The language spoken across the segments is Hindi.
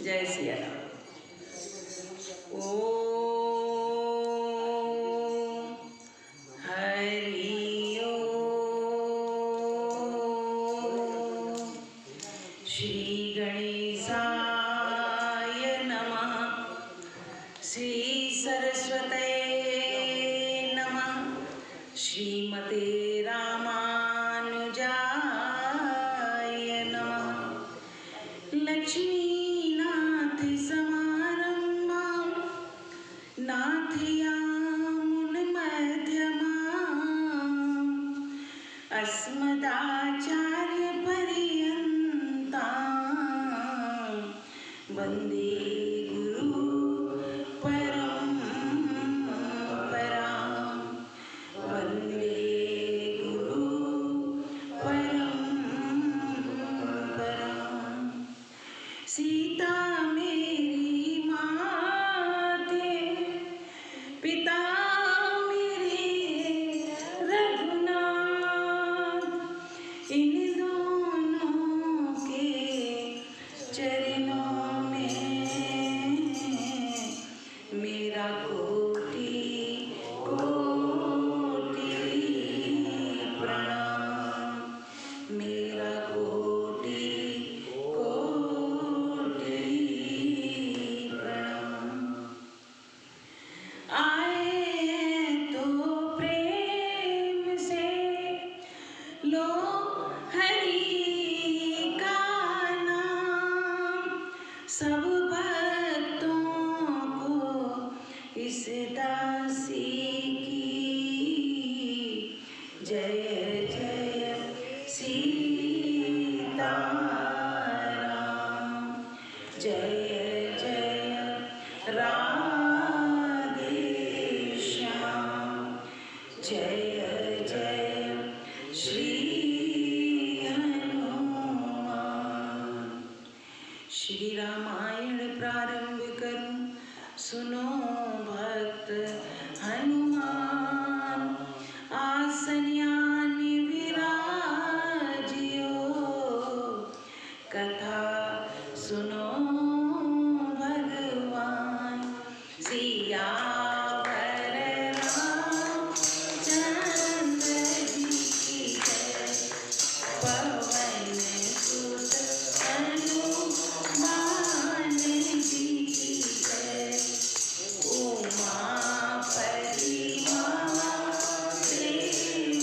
जय सिया राम। ओम हरि ओम। श्री गणेशाय नमः। श्री सरस्वते नमः। श्रीमते रामानुजाय नमः। लक्ष्मीनाथ समारम्भां नाथयामुनमध्यमाम् अस्मदाचार्यपर्यन्तां वन्दे गुरु परम्परां। वन्दे गुरु परम्परां। सीता मेरी माते, पिता मेरे रघुनाथ, इन दोनों के चरणों में मेरा कोटि कोटि प्रणाम। मेरा कोटि कोटि प्रणाम। आए तो प्रेम से लो हरि का नाम। सब भक्तों को इस दासी की जय जय सीताराम। जय जय राधेश्याम। जय जय श्री हनुमान। श्री रामायण प्रारंभ करूं, सुनो भक्त हनुमान। आसन यानि विराजियो, कथा सुनो भगवान। सियावर रामचंद्र जी की जय। पवन सुत हनुमान जी की जय। उमापति महादेव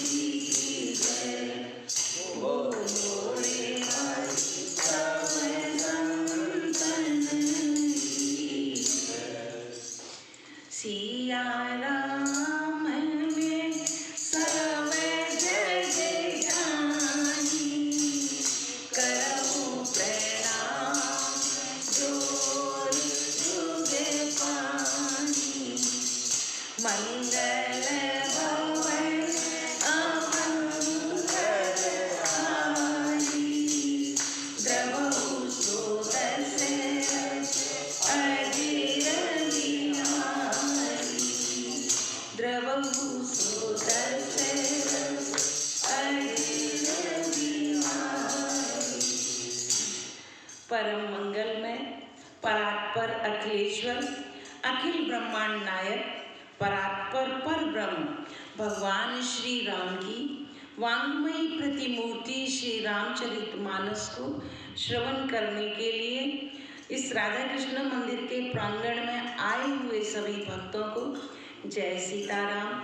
जी की जय। बोलो रे सब संतन की जय। सिया राम में सर्व जग जानी। करहु प्रणाम जोर जुग पानी। मंगल भवन अमंगल हारी। द्रवहु सुदर्शन अजिर बिहारी। द्रवहु सुदर्शन अजिर बिहारी। परम मंगल में परात्पर अखिलेश्वर, अखिल ब्रह्मांड नायक, परात्पर पर ब्रह्म भगवान श्री राम की वांग्मयी प्रतिमूर्ति श्री रामचरितमानस को श्रवण करने के लिए इस राधा कृष्ण मंदिर के प्रांगण में आए हुए सभी भक्तों को जय सीताराम,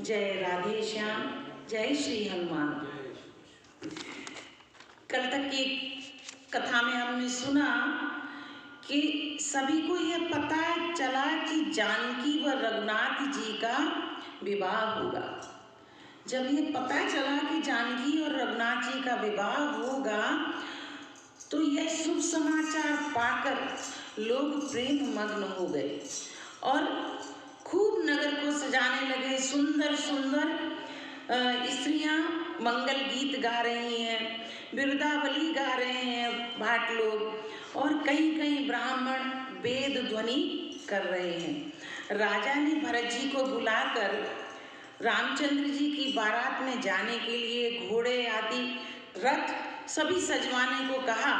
जय राधे श्याम, जय श्री हनुमान। कल तक की कथा में हमने सुना कि सभी को यह पता चला कि जानकी व रघुनाथ जी का विवाह होगा। जब ये पता चला कि जानकी और रघुनाथ जी का विवाह होगा तो यह शुभ समाचार पाकर लोग प्रेम मग्न हो गए और खूब नगर को सजाने लगे। सुंदर सुंदर स्त्रियां मंगल गीत गा रही हैं, बिरदावली गा रहे हैं भाट लोग, और कहीं कहीं ब्राह्मण वेद ध्वनि कर रहे हैं। राजा ने भरत जी को बुलाकर रामचंद्र जी की बारात में जाने के लिए घोड़े आदि रथ सभी सजवाने को कहा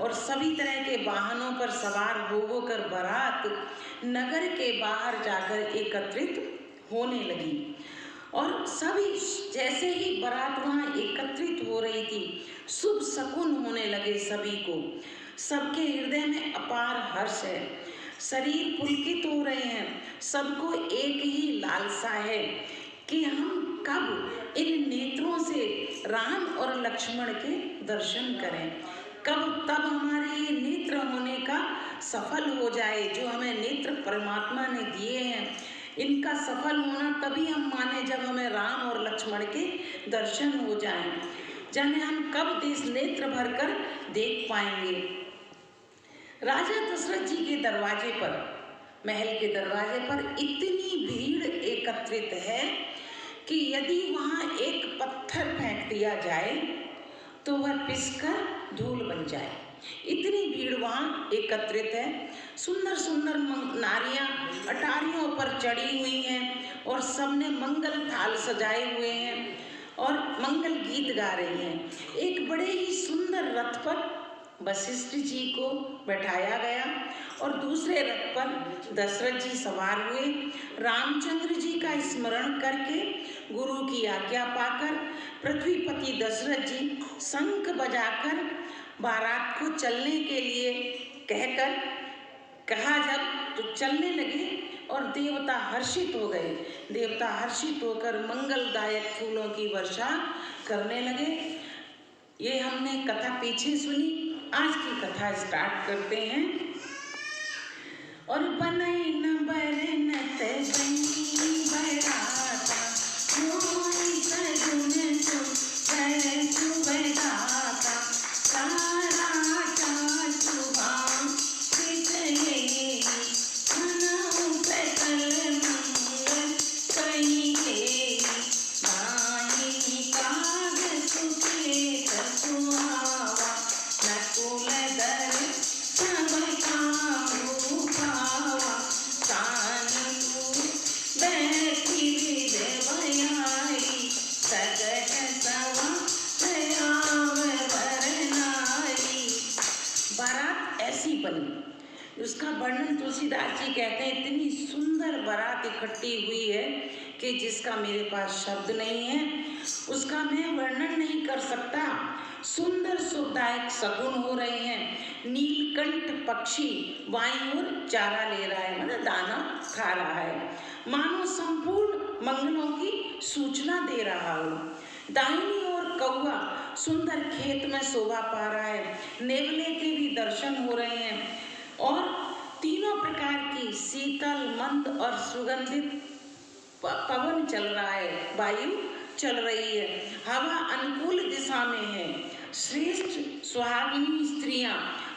और सभी तरह के वाहनों पर सवार होकर बारात नगर के बाहर जाकर एकत्रित होने लगी। और सभी जैसे ही बारात वहाँ एकत्रित हो रही थी, शुभ शकुन होने लगे सभी को। सबके हृदय में अपार हर्ष है, शरीर पुलकित हो रहे हैं। सबको एक ही लालसा है कि हम कब इन नेत्रों से राम और लक्ष्मण के दर्शन करें, कब तब हमारे ये नेत्र होने का सफल हो जाए। जो हमें नेत्र परमात्मा ने दिए हैं, इनका सफल होना तभी हम माने जब हमें राम और लक्ष्मण के दर्शन हो जाएं। जाने हम कब देश नेत्र भरकर देख पाएंगे। राजा दशरथ जी के दरवाजे पर, महल के दरवाजे पर इतनी भीड़ एकत्रित है कि यदि वहाँ एक पत्थर फेंक दिया जाए तो वह पिसकर धूल बन जाए। इतनी भीड़ वहाँ एकत्रित है। सुंदर सुंदर नारियां अटारियों पर चढ़ी हुई हैं और सबने मंगल थाल सजाए हुए हैं और मंगल गीत गा रही हैं। एक बड़े ही सुंदर रथ पर वशिष्ठ जी को बैठाया गया और दूसरे रथ पर दशरथ जी सवार हुए। रामचंद्र जी का स्मरण करके, गुरु की आज्ञा पाकर पृथ्वीपति दशरथ जी शंख बजाकर बारात को चलने के लिए कहकर कहा जब तो चलने लगे और देवता हर्षित हो गए। देवता हर्षित होकर मंगलदायक फूलों की वर्षा करने लगे। ये हमने कथा पीछे सुनी, आज की कथा स्टार्ट करते हैं। और बनई न बरनत बनी बराता, मोई सगुन सुपर सुबदाता, सारा चा सुभाम पितये, मनऊ सकल मंगल कहिए, माही काग सुकेत सुहावा, नकुल दर सब कामू पावा, कानू बैठी देवयाई, सगट सवा दयाव वरनाई। बारात ऐसी बनी, उसका वर्णन तुलसीदास जी कहते हैं, इतनी सुंदर बारात इकट्ठी हुई है कि जिसका मेरे पास शब्द नहीं है, उसका मैं वर्णन नहीं कर सकता। सुंदर सुखदायक शगुन हो रहे हैं। नीलकंठ पक्षी वायु ओर चारा ले रहा है, मतलब दाना खा रहा है, मानो संपूर्ण मंगलों की सूचना दे रहा हो। दाहिनी ओर कौवा सुंदर खेत में शोभा पा रहा है, नेवले के भी दर्शन हो रहे हैं और तीनों प्रकार की शीतल मंद और सुगंधित पवन चल रहा है, वायु चल रही है, हवा अनुकूल दिशा में है। श्रेष्ठ सुहागिनी स्त्रियां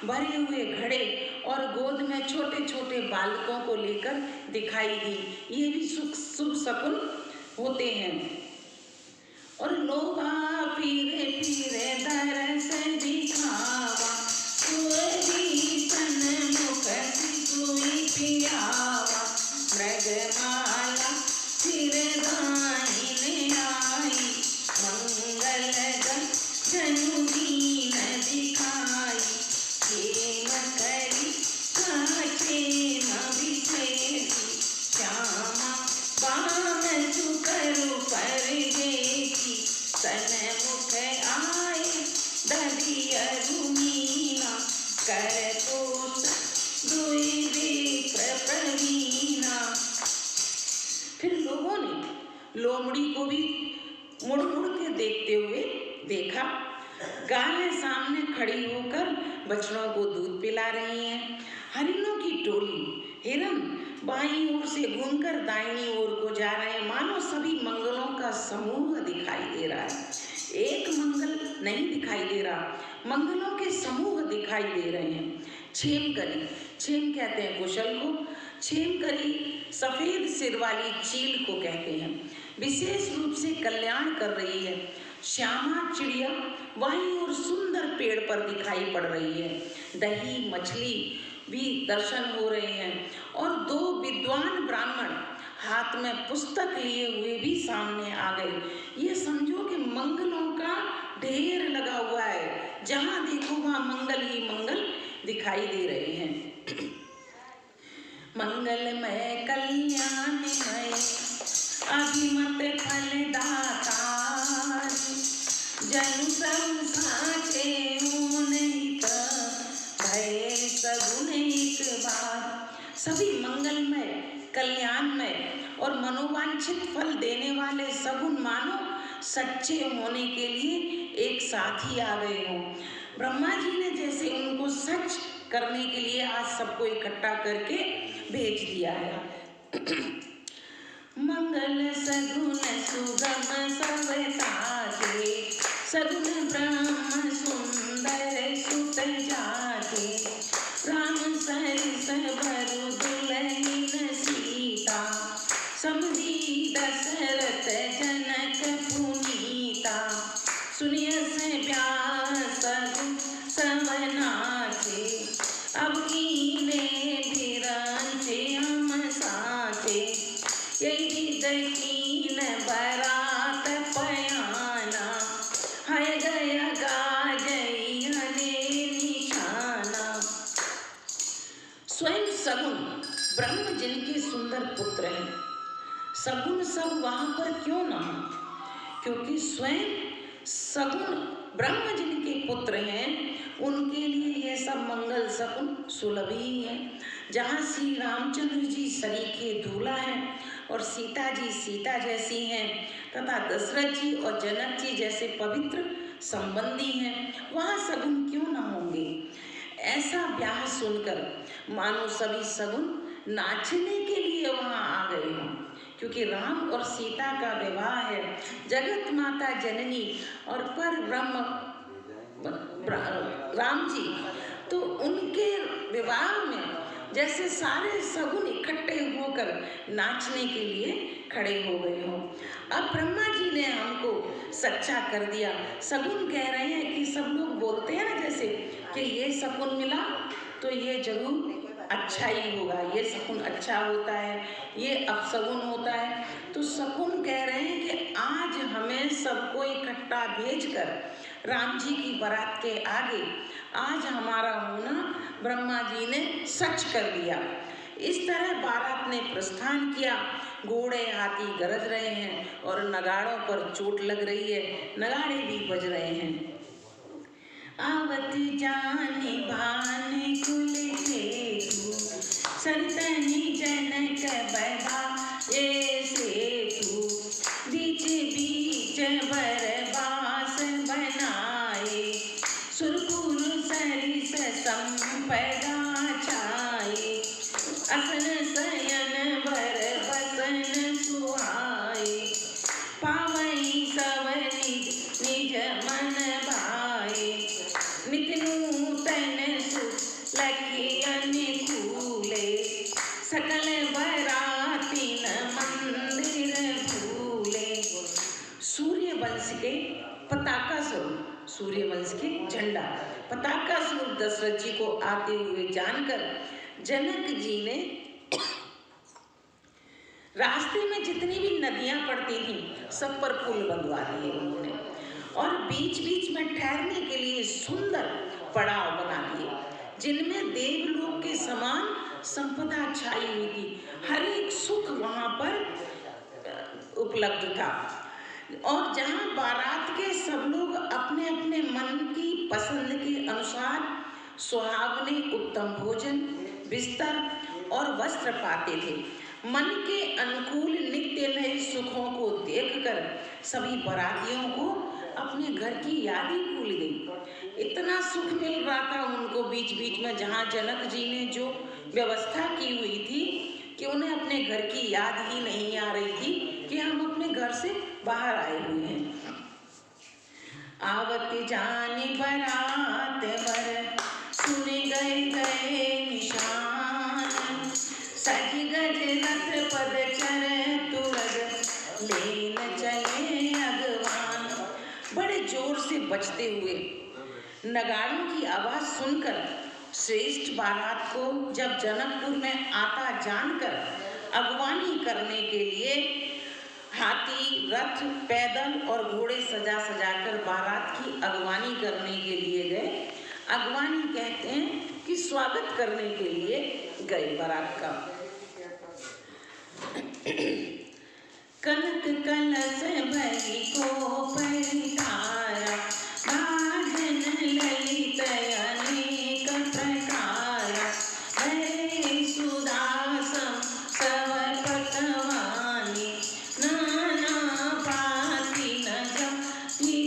भरे हुए घड़े और गोद में छोटे छोटे बालकों को लेकर दिखाई दी। ये भी शुभ शकुन होते हैं। और लोभा पीरे पीरे दरस दिखावा, सुई तन मुख सुई पियावा, मृगमाला सिर दाहिने आई, मंगल जनु दीन दिखाई, खेम करी खेम विशेषी, श्यामा बाम सुकरु पर देखी, सन मुख आए दधिया रुमीना, कर तोष दुई विप्र प्रवीणा। फिर लोगों ने लोमड़ी को भी मुड़ मुड़ के देखते हुए देखा। गायें सामने खड़ी होकर बछड़ों को दूध पिला रही हैं। हरिणों की टोली, हिरन बाईं ओर से घूमकर दाहिनी ओर को जा रहे हैं, मानो सभी मंगलों का समूह दिखाई दे रहा है। एक मंगल नहीं दिखाई दे रहा, मंगलों के समूह दिखाई दे रहे हैं। छेम करी, छेम कहते हैं कुशल को, छेम करी सफेद सिर वाली चील को कहते हैं, विशेष रूप से कल्याण कर रही है। श्यामा चिड़िया वहीं और सुंदर पेड़ पर दिखाई पड़ रही है। दही मछली भी दर्शन हो रहे हैं और दो विद्वान ब्राह्मण हाथ में पुस्तक लिए हुए भी सामने आ गए। ये समझो कि मंगलों का ढेर लगा हुआ है, जहाँ देखो वहाँ मंगल ही मंगल दिखाई दे रहे हैं। मंगलमय कल्याणमय अभिमत फलदातार, जनु सब साचे हित भय सगुन एक बार। सभी मंगलमय, कल्याणमय और मनोवांछित फल देने वाले सगुन मानो सच्चे होने के लिए एक साथ ही आ गए हों। ब्रह्मा जी ने जैसे उनको सच करने के लिए आज सबको इकट्ठा करके भेज दिया है। मंगल सगुन सुगम सवताके, सगुन ब्रह्म सुंदर सुत जाके, राम सरिस भरु दुलहिन सीता, समधी दशरथ जनक पुनीता, सुनियस व्यास सगुन सवनाथे, अब कीने बिरंचे हम साथे, यही दकीन बरात पयाना, है गया गाजई हने निशाना। स्वयं सगुन ब्रह्म जिनके सुंदर पुत्र हैं, सगुन सब वहां पर क्यों ना हो? क्योंकि स्वयं सगुन ब्रह्म जिनके पुत्र हैं उनके लिए यह सब मंगल सगुन सुलभ ही है। जहाँ श्री रामचंद्र जी सरीखे दूल्हा हैं और सीता जी सीता जैसी हैं तथा दशरथ जी और जनक जी जैसे पवित्र संबंधी हैं, वहाँ सगुन क्यों ना होंगे? ऐसा ब्याह सुनकर मानो सभी सगुन नाचने के लिए वहाँ आ गए हों, क्योंकि राम और सीता का विवाह है। जगत माता जननी और पर ब्रह्म राम जी, तो उनके विवाह में जैसे सारे सगुन इकट्ठे होकर नाचने के लिए खड़े हो गए हों। अब ब्रह्मा जी ने हमको सच्चा कर दिया। सगुन कह रहे हैं कि सब लोग बोलते हैं ना जैसे कि ये सगुन मिला तो ये जरूर अच्छा ही होगा, ये सगुन अच्छा होता है, ये अपसगुन होता है। तो सगुन कह रहे हैं कि आज हमें सबको इकट्ठा भेजकर राम जी की बारात के आगे आज हमारा होना ब्रह्मा जी ने सच कर दिया। इस तरह बारात ने प्रस्थान किया। घोड़े हाथी गरज रहे हैं और नगाड़ों पर चोट लग रही है, नगाड़े भी बज रहे हैं। आवत जाने भान कुल हेतु, संतनि जनक बधा ये सेतु, बीच बीच बरबास बनाए, सुरपुर सरिस संपदा छाए, असन शयन बर बसन सुहाए, पावई सब निज मन भाए, नित नूतन सुलखी अनुकूले, सकल बरातीन मंदिर भूले। सूर्य वंश के पताका स्वरूप, सूर्य वंश के झंडा पताका स्वरूप दशरथ जी को आते हुए जानकर जनक जी ने रास्ते में जितनी भी नदियां पड़ती थीं सब पर पुल बंधवा दिए उन्होंने, और बीच बीच में ठहरने के लिए सुंदर पड़ाव बना दिए जिनमें देवलोक के समान संपदा छाई हुई थी। हर एक सुख वहां पर उपलब्ध था। और जहां बारात के सब लोग अपने अपने मन की पसंद के अनुसार सुहावने उत्तम भोजन, बिस्तर और वस्त्र पाते थे, मन के अनुकूल नित्य नए सुखों को देखकर सभी बारातियों को अपने घर की याद ही भूल गई। इतना सुख मिल रहा था उनको बीच बीच में, जहाँ जनक जी ने जो व्यवस्था की हुई थी कि उन्हें अपने घर की याद ही नहीं आ रही थी कि हम अपने घर से बाहर आए हुए हैं। आवत जानी बरात वर, सुने गए गए निशान, सज गज रथ पद चर तुरग, लेन चले अगवान। बड़े जोर से बजते हुए नगाड़ों की आवाज सुनकर श्रेष्ठ बारात को जब जनकपुर में आता जानकर अगवानी करने के लिए हाथी, रथ, पैदल और घोड़े सजा सजाकर बारात की अगवानी करने के लिए गए। अगवानी कहते हैं कि स्वागत करने के लिए गए बारात का। कनक कलश भरी को परिधारा, भाजन ललित अनेक प्रकारा, हरे सुदासम सब पकवानी, नाना भांति नजम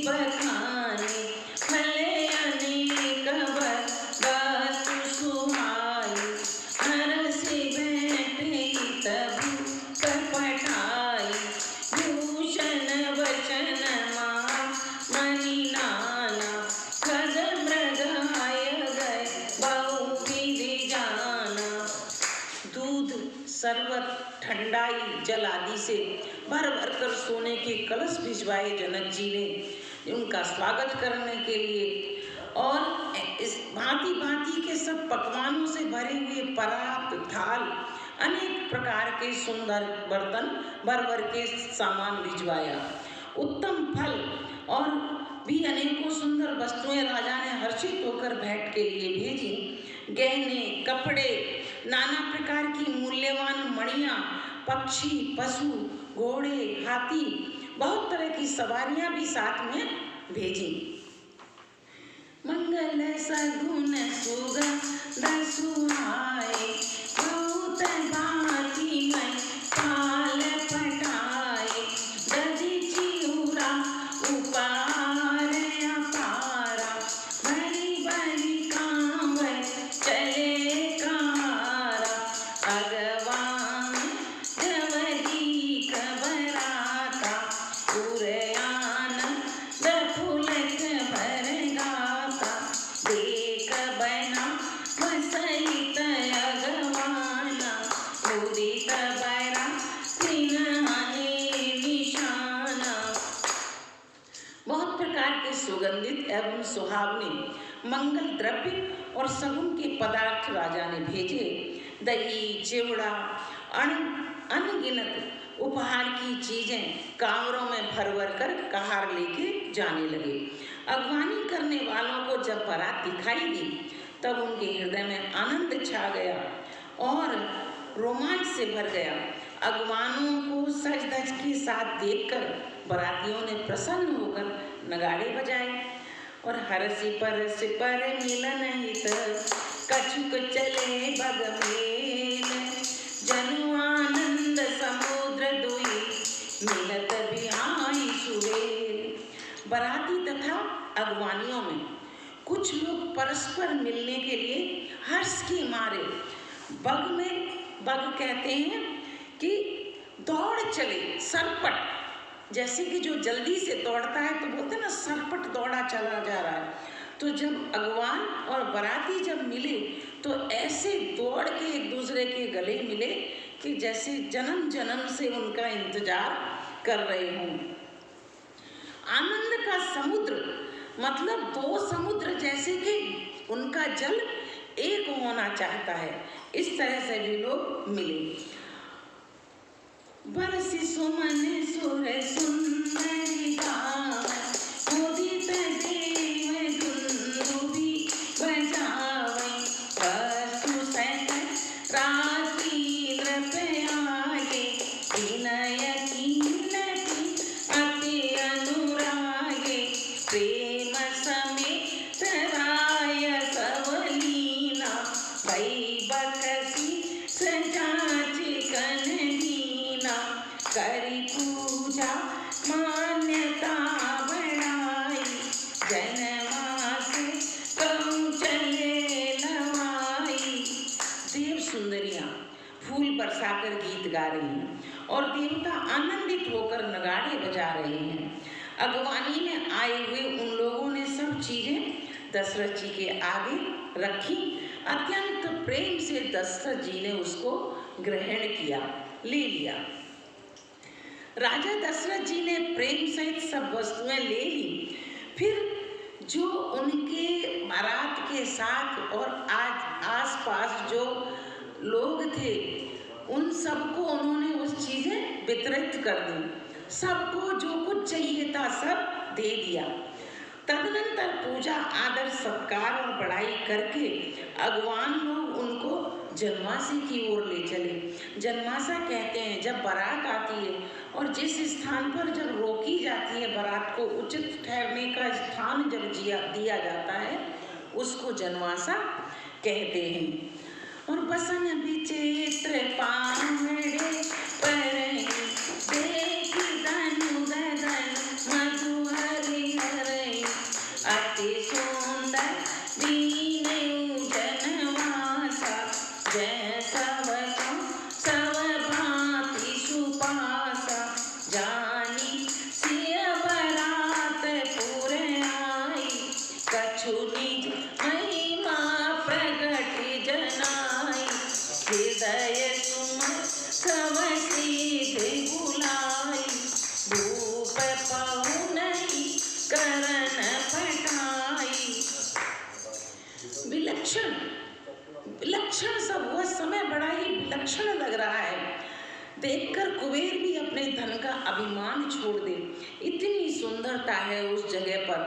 बखानी, भले अनेक वस्तु सुहाई, हर से बैठे तबु कपटाई, भूषण वचन मणि नाना, खग मृग आय गए बहुविधि जाना। दूध, शरबत, ठंडाई, जल आदि से भर भर कर सोने के कलश भिजवाए जनक जी ने उनका स्वागत करने के लिए, और इस भांति भांति के सब पकवानों से भरे हुए परात, थाल, अनेक प्रकार के सुंदर बर्तन भर भर के सामान भिजवाया। उत्तम फल और भी अनेकों सुंदर वस्तुएं राजा ने हर्षित होकर भेंट के लिए भेजी। गहने, कपड़े, नाना प्रकार की मूल्यवान मणियां, पक्षी, पशु, घोड़े, हाथी, बहुत तरह की सवारियां भी साथ में भेजी। मंगल सगुन सुगंध सुहाए, बहुत भांति में पाल पटाए, दधि चिउरा उपहार अपारा, भरी भरी कांवर चले कहारा, अगवान जवरी कबराता, पुरयान दफुलक भर गाता, देख बना बसलित अगवाना, उदित बरा त्रिनयने निशाना। बहुत प्रकार के सुगंधित एवं सुहावने मंगल द्रव्य और सगुन के पदार्थ राजा ने भेजे। दही, चिवड़ा, अनगिनत उपहार की चीजें कांवरों में भर भर कर कहार लेके जाने लगे। अगवानी करने वालों को जब बारात दिखाई दी तब उनके हृदय में आनंद छा गया और रोमांच से भर गया। अगवानों को सज धज के साथ देखकर बारातियों ने प्रसन्न होकर नगाड़े बजाए और हरसि परसि पर मिलन हित, कछुक चले बगमेल, जनु आनंद समुद्र दुई, मिलत बिहाई सुरेल। बाराती तथा अगवानियों में कुछ लोग परस्पर मिलने के लिए हर्ष के मारे बग कहते हैं कि दौड़ चले, सरपट, जैसे कि जो जल्दी से दौड़ता है तो बोलते हैं ना सरपट दौड़ा चला जा रहा है। तो जब अगवान और बाराती जब मिले तो ऐसे दौड़ के एक दूसरे के गले मिले कि जैसे जन्म जन्म से उनका इंतजार कर रहे हों। आनंद का समुद्र मतलब दो समुद्र जैसे कि उनका जल एक होना चाहता है, इस तरह से भी लोग मिले। बरसी सुमन सुर सुंदरी गावै, उदित देव दुंदुभि बजावै, वस्तु सकल रात्रि नृत्यागे, विनय कीनति अति अनुरागे, प्रेम समेत राय सवलीना, भई बकसी सजाची कनदीना, करी पूजा मान्यता बढ़ाई, जनमास कहूँ चले लवाई। देव सुंदरियां फूल बरसाकर गीत गा रही हैं और देवता आनंदित होकर नगाड़े बजा रहे हैं। अगवानी में आए हुए उन लोगों ने सब चीजें दशरथ जी के आगे रखी। अत्यंत प्रेम से दशरथ जी ने उसको ग्रहण किया, ले लिया। राजा दशरथ जी ने प्रेम सहित सब वस्तुएं ले ली। फिर जो उनके बारात के साथ और आज आसपास जो लोग थे उन सबको उन्होंने उस चीजें वितरित कर दी। सबको जो कुछ चाहिए था सब दे दिया। तदनंतर पूजा आदर सत्कार और बड़ाई करके अगवान लोग उनको जनवासे की ओर ले चले। जनवासा कहते हैं जब बारात आती है और जिस स्थान पर जब रोकी जाती है बारात को उचित ठहरने का स्थान जब दिया जाता है उसको जनवासा कहते हैं। और बसन विचित्र पामड़े परई देख धनु गदन मधु हरि हरई अति सुंदर दीन जनवासा जैसा बचो सब भांति सुपासा जानी सिय बरात पुर आई कछु निज महिमा प्रगट जनाई हृदय सुमन सब सिद्ध बुलाई भूप पहुनई करन पठाई। विलक्षण विलक्षण सब वह समय बड़ा ही विलक्षण लग रहा है। देखकर कुबेर भी अपने धन का अभिमान छोड़ दे, इतनी सुंदरता है उस जगह पर।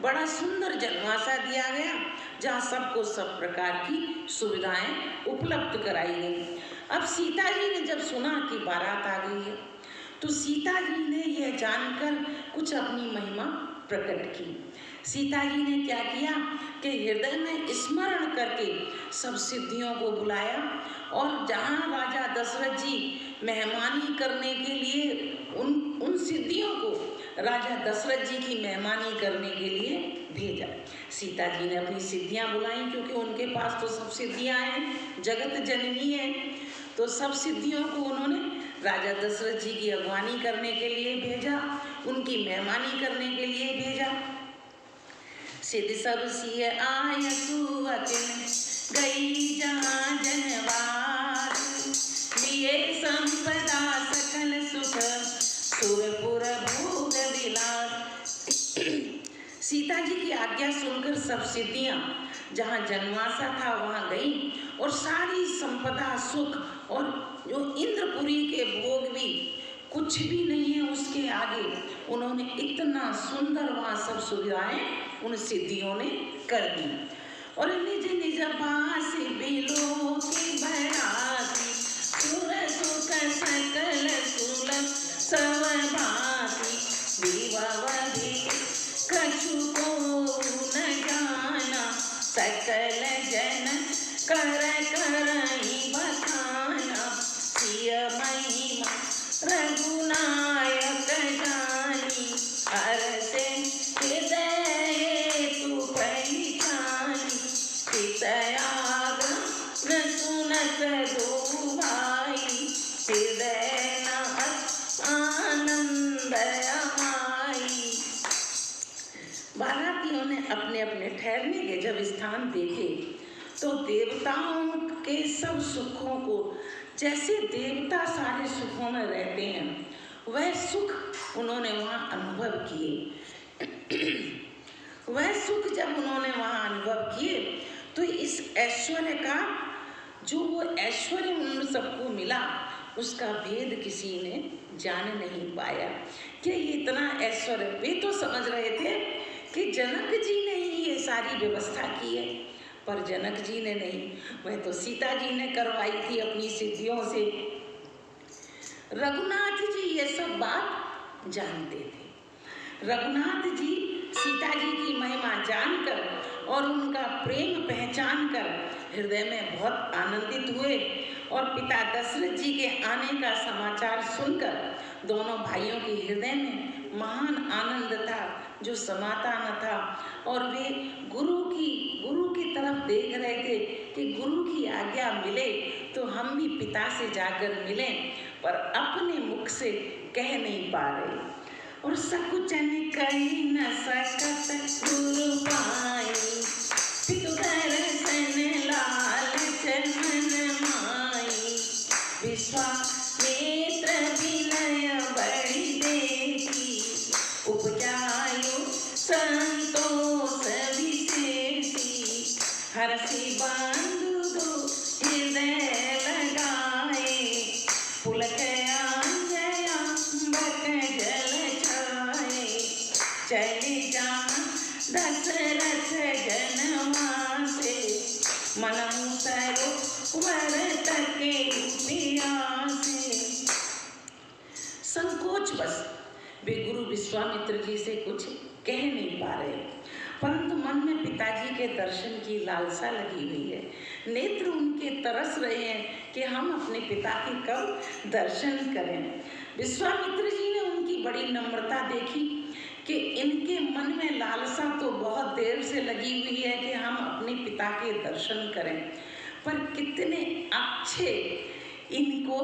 बड़ा सुंदर जनवासा दिया गया जहाँ सबको सब प्रकार की सुविधाएं उपलब्ध कराई गई। अब सीता जी ने जब सुना कि बारात आ गई है तो सीता जी ने यह जानकर कुछ अपनी महिमा प्रकट की। सीता जी ने क्या किया कि हृदय में स्मरण करके सब सिद्धियों को बुलाया और जहाँ राजा दशरथ जी मेहमानी करने के लिए उन सिद्धियों को राजा दशरथ जी की मेहमानी करने के लिए भेजा। सीता जी ने अपनी सिद्धियां बुलाई क्योंकि उनके पास तो सब सिद्धियां हैं, जगत जननी है, तो सब सिद्धियों को उन्होंने राजा दशरथ जी की अगवानी करने के लिए भेजा, उनकी मेहमानी करने के लिए भेजा। सिद्ध सब सिय आय सुअतिन गई जहाँ जनवास लिए संपदा सकल सुख सुरपुर भोग विलास। सीता जी की आज्ञा सुनकर सब सिद्धियां जहाँ जनवासा था वहाँ गई और सारी संपदा सुख और जो इंद्रपुरी के भोग भी कुछ भी नहीं है उसके आगे उन्होंने इतना सुंदर वहाँ सब सुविधाएं उन सिद्धियों ने कर दी। और निज निज पास बिलो की बराती सुर सुख सकल सुलभ सब भांति विवावधि कछु को न जाना सकल जन कर करई बखाना सिय महिमा रघुनायक जानी हरसे हृदय तू पहचानी पितयाग न सुनत दो भाई हृदय आनंद अमाई। बारातियों ने अपने अपने ठहरने के जब स्थान देखे तो देवताओं के सब सुखों को, जैसे देवता सारे सुखों में रहते हैं वह सुख उन्होंने वहाँ अनुभव किए। वह सुख जब उन्होंने वहाँ अनुभव किए तो इस ऐश्वर्य का जो वो ऐश्वर्य उन सबको मिला उसका भेद किसी ने जान नहीं पाया कि ये इतना ऐश्वर्य। वे तो समझ रहे थे कि जनक जी ने ही ये सारी व्यवस्था की है, पर जनक जी ने नहीं, वह तो सीता जी ने करवाई थी अपनी सिद्धियों से। रघुनाथ जी ये सब बात जानते थे। रघुनाथ जी सीता जी की महिमा जानकर और उनका प्रेम पहचान कर हृदय में बहुत आनंदित हुए और पिता दशरथ जी के आने का समाचार सुनकर दोनों भाइयों के हृदय में महान आनंद था जो समाता न था। और वे गुरु की तरफ देख रहे थे कि गुरु की आज्ञा मिले तो हम भी पिता से जाकर मिलें, पर अपने मुख से कह नहीं पा रहे। और सकुचन कही न सकत गुरु पाई पितु दर्शन लालच मन माई विश्वामित्र विनय बड़ी देखी उपजायो संतोष विशेषी हरषि बंधु दो हृदय लगाए पुलक अंजया बक जल छाए चले जा मनहु सरोवर तके प्यासे। संकोच बस वे गुरु विश्वामित्र जी से कुछ कह नहीं पा रहे, परंतु मन में पिताजी के दर्शन की लालसा लगी हुई है। नेत्र उनके तरस रहे हैं कि हम अपने पिता के कब दर्शन करें। विश्वामित्र जी ने उनकी बड़ी नम्रता देखी कि इनके मन में लालसा तो बहुत देर से लगी हुई है कि हम अपने पिता के दर्शन करें, पर कितने अच्छे इनको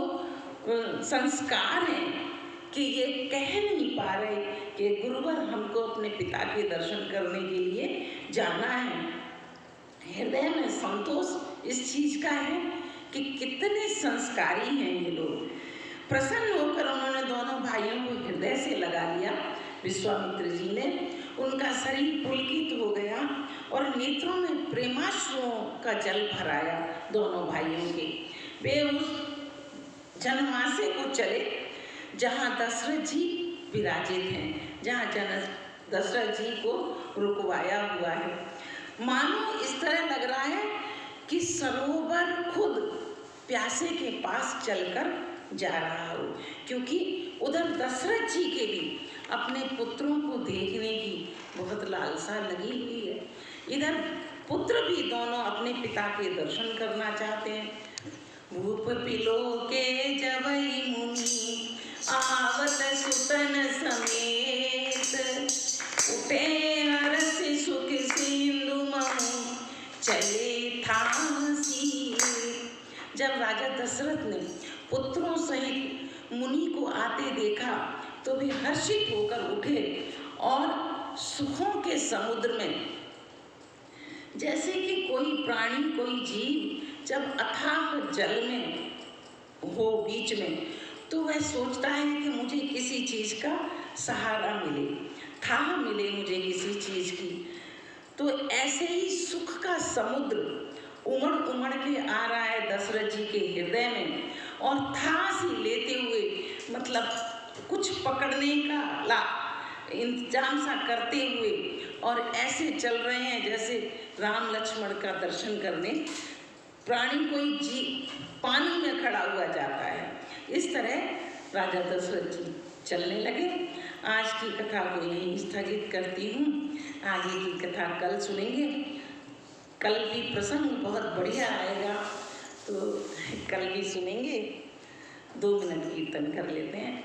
संस्कार हैं कि ये कह नहीं पा रहे कि गुरुवर हमको अपने पिता के दर्शन करने के लिए जाना है। हृदय में संतोष इस चीज का है कि कितने संस्कारी हैं ये लोग। प्रसन्न होकर उन्होंने दोनों भाइयों को हृदय से लगा लिया। विश्वामित्र जी ने उनका शरीर पुलकित हो गया और नेत्रों में प्रेमाश्रुओं का जल भराया दोनों भाइयों के। वे उस जनवासे को चले जहाँ दशरथ जी विराजित हैं, जहाँ दशरथ जी को रुकवाया हुआ है। मानो इस तरह लग रहा है कि सरोवर खुद प्यासे के पास चलकर जा रहा हो, क्योंकि उधर दशरथ जी के भी अपने पुत्रों को देखने की बहुत लालसा लगी हुई है। इधर पुत्र भी दोनों अपने पिता के दर्शन करना चाहते हैं। भूप पिलोके जबई मुनि आवत सुतन समेत, उठे हरसि सुख सिंधु महु चले थासी। जब राजा दशरथ ने पुत्रों सहित मुनि को आते देखा तो वे हर्षित होकर उठे और सुखों के समुद्र में, जैसे कि कोई प्राणी कोई जीव जब अथाह जल में हो बीच में, तो वह सोचता है कि मुझे किसी चीज का सहारा मिले, थाह मिले मुझे किसी चीज की। तो ऐसे ही सुख का समुद्र उमड़ उमड़ के आ रहा है दशरथ जी के हृदय में, और था सी लेते हुए, मतलब कुछ पकड़ने का इंतजाम सा करते हुए, और ऐसे चल रहे हैं जैसे राम लक्ष्मण का दर्शन करने प्राणी कोई जी पानी में खड़ा हुआ जाता है। इस तरह राजा दशरथ जी चलने लगे। आज की कथा को यहीं स्थगित करती हूँ, आगे की कथा कल सुनेंगे। कल भी प्रसंग बहुत बढ़िया आएगा, तो कल भी सुनेंगे। 2 मिनट कीर्तन कर लेते हैं।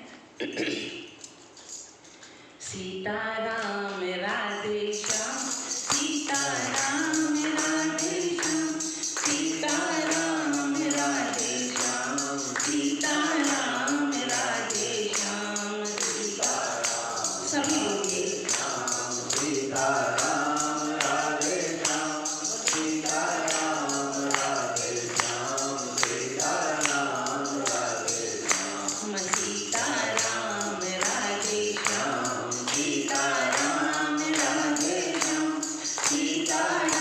सीताराम राधे श्याम, सीताराम राधे श्याम, सीताराम राधे श्याम, सीताराम राधे श्याम, सीताराम। सभी बोलिए सीताराम राधे श्याम, सीताराम राधे श्याम, सीताराम राधे श्याम, सीताराम राधे श्याम, सीताराम राधे श्याम, सीताराम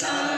साथ